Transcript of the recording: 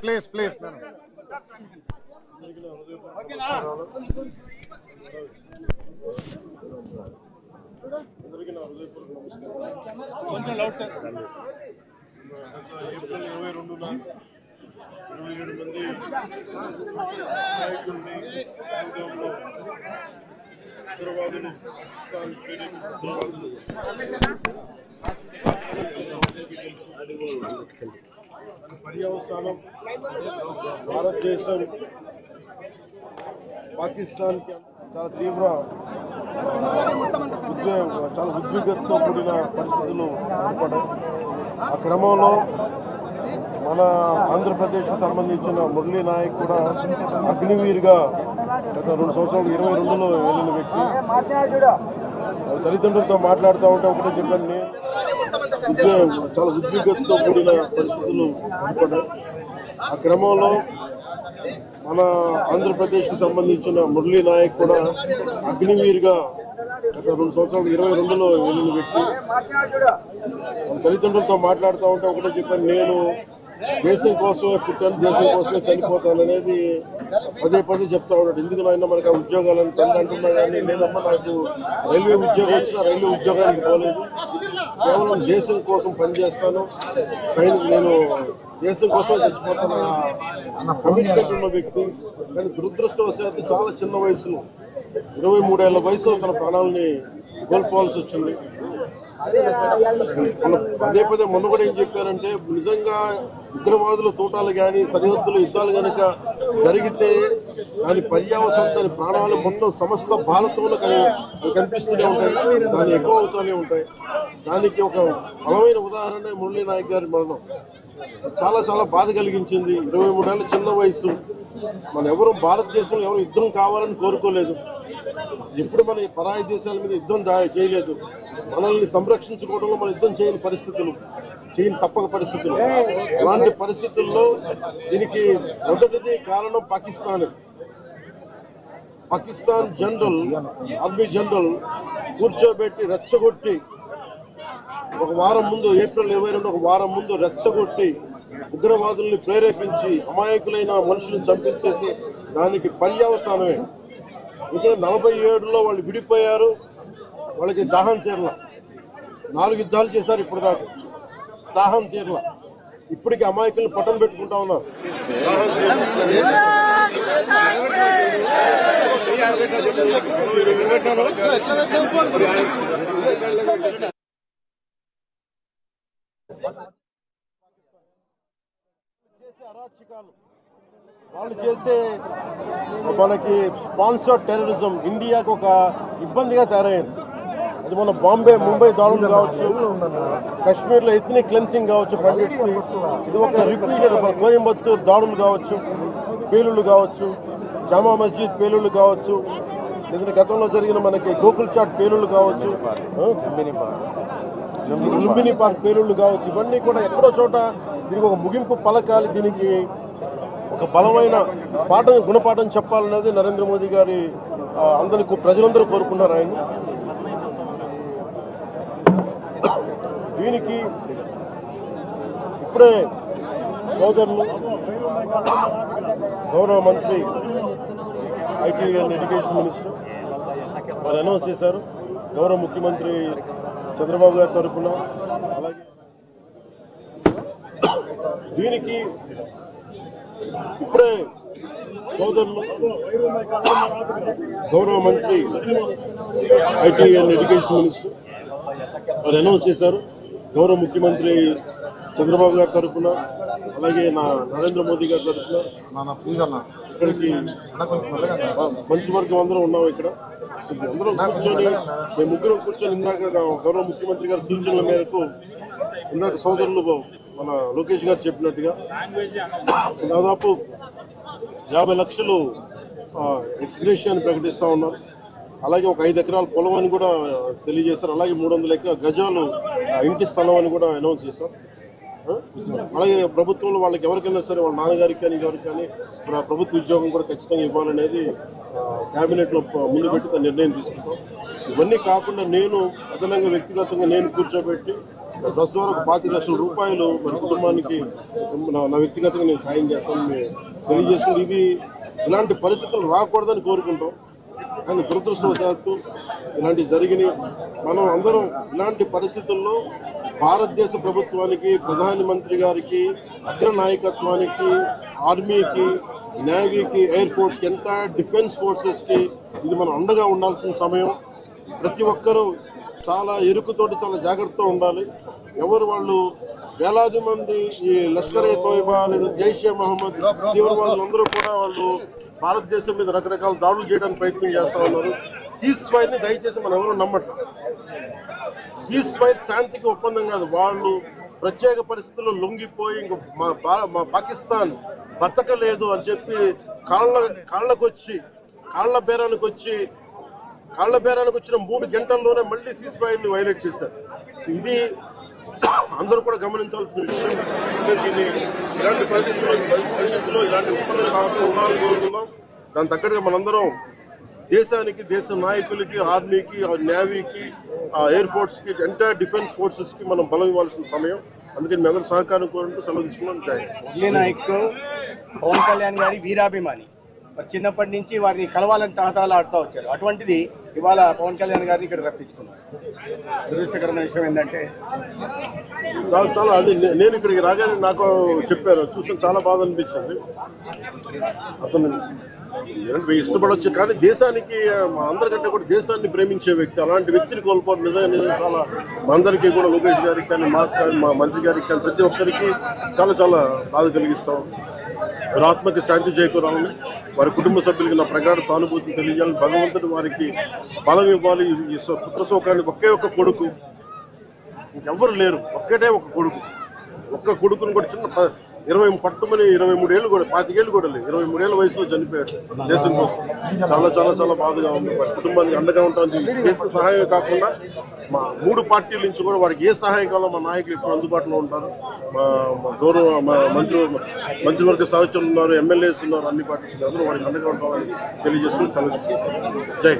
Please please April 22న 27 మంది నాయకుల్ని ఉగ్రవాదులు పర్యవసానం భారతదేశం పాకిస్తాన్కి చాలా తీవ్ర చాలా ఉద్విగ్నతతో కూడిన పరిస్థితులు ఏర్పడ్డాయి. ఆ క్రమంలో మన ఆంధ్రప్రదేశ్కు సంబంధించిన మురళీ నాయక్ కూడా అగ్నివీరుగా గత 2 సంవత్సరాలు 22లో వెళ్ళిన వ్యక్తి. తల్లిదండ్రులతో మాట్లాడుతూ ఉంటే ఒకటే చెప్పాను, నేను చాలా ఉద్విగ్నతతో కూడిన పరిస్థితులు ఏర్పడ్డాయి. ఆ క్రమంలో మన ఆంధ్రప్రదేశ్కు సంబంధించిన మురళీ నాయక్ కూడా అగ్నివీరుగా గత 2 సంవత్సరాలు 22లో వెళ్ళిన వ్యక్తి. తల్లిదండ్రులతో మాట్లాడుతూ ఉంటే ఒకటే చెప్పాను, నేను దేశం కోసమే పుట్టాను, దేశం కోసమే చనిపోతాను అనేది పదే పదే చెప్తా ఉన్నాడు. ఎందుకు నాయన మనకు ఆ ఉద్యోగాలను తండ్రి అంటున్నా కానీ లేదమ్మా, నాకు రైల్వే ఉద్యోగం వచ్చినా రైల్వే ఉద్యోగానికి పోలేదు, కేవలం దేశం కోసం పనిచేస్తాను, నేను దేశం కోసం చచ్చిపోతాను అన్న కమిట్మెంట్ ఉన్న వ్యక్తి. కానీ దురదృష్టవశాత్తు చాలా చిన్న వయసులో 23 ఏళ్ల వయసులో తన ప్రాణాలని కోల్పోవాల్సి వచ్చింది. పదే పదే మొన్న కూడా ఏం చెప్పారంటే, నిజంగా ఉగ్రవాదుల తోటాలు కానీ సరిహద్దుల యుద్ధాలు కనుక జరిగితే దాని పర్యావసనం, దాని ప్రాణాలు మొత్తం సమస్త భారతంలో కనిపిస్తూనే ఉంటాయి, దాన్ని ఎక్కువ అవుతూనే ఉంటాయి. దానికి ఒక బలమైన ఉదాహరణ మురళీ నాయక్ గారి మరణం. చాలా చాలా బాధ కలిగించింది. 23 ఏళ్ళ చిన్న వయసు. మన ఎవరు భారతదేశంలో ఎవరు యుద్ధం కావాలని కోరుకోలేదు, ఎప్పుడు మన పరాయి దేశాల మీద యుద్ధం చేయలేదు. మనల్ని సంరక్షించుకోవడంలో మన యుద్ధం చేయని పరిస్థితులు, తప్పక పరిస్థితులు. అలాంటి పరిస్థితుల్లో దీనికి మొదటిది కారణం పాకిస్తాన్ జనరల్, ఆర్మీ జనరల్ కూర్చోబెట్టి రెచ్చగొట్టి ఒక వారం ముందు, ఏప్రిల్ 22 ఒక వారం ముందు రెచ్చగొట్టి ఉగ్రవాదుల్ని ప్రేరేపించి అమాయకులైన మనుషులను చంపించేసి దానికి పర్యవసానమే. ఇక్కడ 47లో వాళ్ళు విడిపోయారు, వాళ్ళకి దాహం తీరల. 4 యుద్ధాలు చేశారు ఇప్పుడు దాకా, దాహం తీరల. ఇప్పటికి అమాయకులను పట్టం పెట్టుకుంటా ఉన్నారు. అరాచకాలు వాళ్ళు చేసే మనకి స్పాన్సర్డ్ టెర్రరిజం ఇండియాకు ఒక ఇబ్బందిగా తయారైంది. అది మన బాంబే, ముంబై దాడులు కావచ్చు, కాశ్మీర్లో ఎథ్నిక్ క్లెన్సింగ్ కావచ్చు, పండిట్స్కి ఇది ఒక రిపీటెడ్. కోయంబత్తూర్ దాడులు కావచ్చు, పేలుళ్ళు కావచ్చు, జామా మస్జిద్ పేలుళ్ళు కావచ్చు, లేదంటే గతంలో జరిగిన మనకి గోకుల్ చాట్ పేలుళ్ళు కావచ్చు, లుంబిని పార్క్ పేలుళ్ళు కావచ్చు, ఇవన్నీ కూడా ఎక్కడో చోట దీనికి ఒక ముగింపు పలకాలి, దీనికి ఒక బలమైన గుణపాఠం చెప్పాలనేది నరేంద్ర మోదీ గారి అందరికీ ప్రజలందరూ కోరుకున్నారు ఆయన. దీనికి ఇప్పుడే సోదరులు గౌరవ మంత్రి ఐటీ అండ్ ఎడ్యుకేషన్ మినిస్టర్ వాళ్ళు అనౌన్స్ చేశారు. గౌరవ ముఖ్యమంత్రి చంద్రబాబు గారి తరఫున, అలాగే దీనికి ఇప్పుడే సోదరులు గౌరవ మంత్రి ఐటీ అండ్ ఎడ్యుకేషన్ మినిస్టర్ వాళ్ళు అనౌన్స్ చేశారు. గౌరవ ముఖ్యమంత్రి చంద్రబాబు గారి తరఫున, అలాగే నరేంద్ర మోదీ గారి తరఫున ఇక్కడికి మంత్రివర్గం అందరూ ఉన్నాం. ఇక్కడ అందరం కూర్చొని, మేము ముగ్గురం కూర్చొని ఇందాక గౌరవ ముఖ్యమంత్రి గారి సూచనల మేరకు ఇందాక సోదరులు మన లోకేష్ గారు చెప్పినట్టుగా దాదాపు 50 లక్షలు ఎక్స్గ్రేషియాని ప్రకటిస్తూ ఉన్నారు. అలాగే ఒక 5 ఎకరాల పొలం అని కూడా తెలియజేశారు. అలాగే 300 గజాలు ఇంటి స్థలం అని కూడా అనౌన్స్ చేశారు. అలాగే ప్రభుత్వంలో వాళ్ళకి ఎవరికైనా సరే వాళ్ళ నాన్నగారికి కానీ ఎవరికి కానీ ప్రభుత్వ ఉద్యోగం కూడా ఖచ్చితంగా ఇవ్వాలనేది క్యాబినెట్లో ముందు పెట్టి నిర్ణయం తీసుకుంటాం. ఇవన్నీ కాకుండా నేను అదనంగా వ్యక్తిగతంగా నేను కూర్చోబెట్టి ప్రస్తుతం వరకు 25 లక్షల రూపాయలు మన కుటుంబానికి నా వ్యక్తిగతంగా నేను సాయం చేస్తానని తెలియజేసుకుని ఇది ఇలాంటి పరిస్థితులు రాకూడదని కోరుకుంటాం. కానీ దురదృష్టవశాత్తు ఇలాంటివి జరిగినాయి. మనం అందరం ఇలాంటి పరిస్థితుల్లో భారతదేశ ప్రభుత్వానికి, ప్రధానమంత్రి గారికి, అగ్ర నాయకత్వానికి, ఆర్మీకి, నేవీకి, ఎయిర్ ఫోర్స్కి, ఎంటైర్ డిఫెన్స్ ఫోర్సెస్కి ఇది మనం అండగా ఉండాల్సిన సమయం. ప్రతి ఒక్కరూ చాలా ఎరుకుతోటి చాలా జాగ్రత్తగా ఉండాలి. ఎవరు వాళ్ళు వేలాది మంది ఈ లష్కర్-ఏ తోయిబా లేదా జైషే మహమ్మద్ తీవ్రవాదులందరూ కూడా వాళ్ళు భారతదేశం మీద రకరకాల దాడులు చేయడానికి ప్రయత్నం చేస్తూ ఉన్నారు. సీజ్ ఫైర్ని దయచేసి మనం ఎవరు నమ్మటం. సీజ్ ఫైర్ శాంతికి ఒప్పందం కాదు. వాళ్ళు ప్రత్యేక పరిస్థితుల్లో లొంగిపోయి ఇంక మా పాకిస్తాన్ బతకలేదు అని చెప్పి కాళ్ళ బేరానికి వచ్చిన 3 గంటల్లోనే మళ్ళీ సీజ్ ఫైర్ని వైలేట్ చేశారు. ఇది అందరూ కూడా గమనించాల్సిన విషయం. ఇలాంటి పరిస్థితుల్లో ఇలాంటి ఒప్పందాలు కాకుండా ఉండాలని కోరుతున్నాం. దాని తగ్గట్టుగా మనందరం దేశానికి, దేశ నాయకులకి, ఆర్మీకి, నేవీకి, ఎయిర్ ఫోర్స్కి, ఎంటైర్ డిఫెన్స్ ఫోర్సెస్కి మనం బలం ఇవ్వాల్సిన సమయం. అందుకని మీ అందరూ సహకారం కోరుకుంటూ సెలవు తీసుకున్నాం. మురళీ నాయక్ పవన్ కళ్యాణ్ గారి వీరాభిమాని. చిన్నప్పటి నుంచి వారిని కలవాలని తాతాలు ఆడుతూ వచ్చారు. అటువంటిది ఇవాళ పవన్ కళ్యాణ్ గారిని ఇక్కడ రప్పించుకున్నారు. దురదృష్టకరమైన విషయం ఏంటంటే చాలా అది నేను ఇక్కడికి రాగానే నాకు చెప్పారు, చూసి చాలా బాధ అనిపించింది. అతను ఇష్టపడవచ్చు కానీ దేశానికి అందరికంటే కూడా దేశాన్ని ప్రేమించే వ్యక్తి, అలాంటి వ్యక్తిని కోల్పోవడం నిజంగా చాలా మా అందరికీ కూడా, లోకేష్ గారికి కానీ మాకు కానీ మా మంత్రి గారికి కానీ ప్రతి ఒక్కరికి చాలా చాలా బాధ కలిగిస్తాం. వారి ఆత్మకి శాంతి చేకూరాలని, వారి కుటుంబ సభ్యులకి నా ప్రగాఢ సానుభూతిని తెలియజేయాలని, భగవంతుడు వారికి బలం ఇవ్వాలి. ఈ పుత్రశోకానికి ఒకే ఒక్క కొడుకు, ఇంకెవ్వరు లేరు, ఒక్కటే ఒక కొడుకుని కూడా చిన్న 23 ఏళ్ళు కూడా 25 ఏళ్ళు కూడా లేదు, 23 ఏళ్ళ వయసులో చనిపోయాడు దేశం కోసం. చాలా చాలా చాలా బాధగా ఉంది. వారి కుటుంబానికి అండగా ఉంటాను. దేశ సహాయం కాకుండా మా 3 పార్టీల నుంచి కూడా వారికి ఏ సహాయం కావాలో మా నాయకులు ఇప్పుడు అందుబాటులో ఉంటారు. మా గౌరవ మంత్రివర్గ సహచరులు ఉన్నారు, ఎమ్మెల్యేస్ ఉన్నారు, అన్ని పార్టీస్ అందరూ వారికి అండగా ఉంటామని తెలియజేసుకుని సెలవు. జై